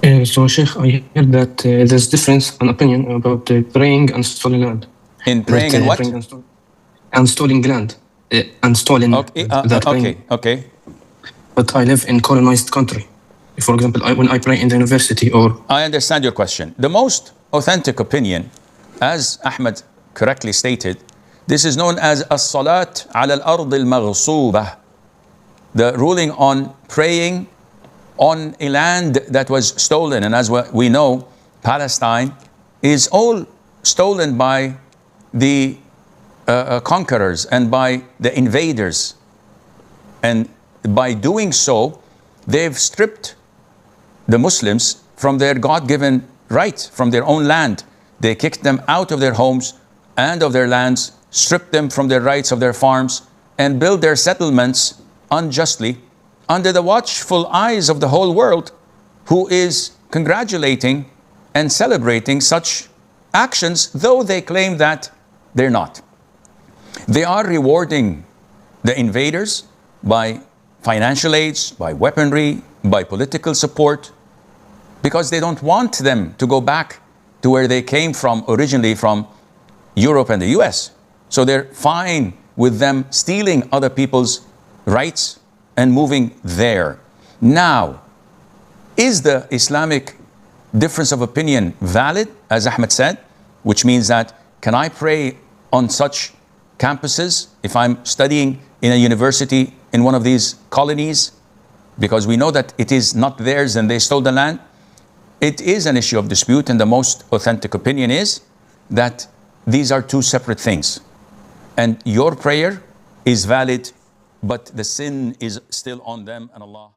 So, Sheikh, I heard that there's difference in opinion about praying and stolen land. In praying and what? And stolen land. And stolen Okay, that okay, praying. okay. But I live in colonized country. For example, when I pray in the university or... I understand your question. The most authentic opinion, as Ahmed correctly stated, this is known as as-salat ala al-ard al-maghsubah, the ruling on praying on a land that was stolen. And as we know, Palestine is all stolen by the conquerors and by the invaders. And by doing so, they've stripped the Muslims from their God-given right, from their own land. They kicked them out of their homes and of their lands, stripped them from their rights of their farms, and built their settlements unjustly under the watchful eyes of the whole world, who is congratulating and celebrating such actions, though they claim that they're not. They are rewarding the invaders by financial aids, by weaponry, by political support, because they don't want them to go back to where they came from originally, from Europe and the US. So they're fine with them stealing other people's rights and moving there. Now, is the Islamic difference of opinion valid, as Ahmed said, which means that can I pray on such campuses if I'm studying in a university in one of these colonies, because we know that it is not theirs and they stole the land? It is an issue of dispute, and the most authentic opinion is that these are two separate things. And your prayer is valid, but the sin is still on them, and Allah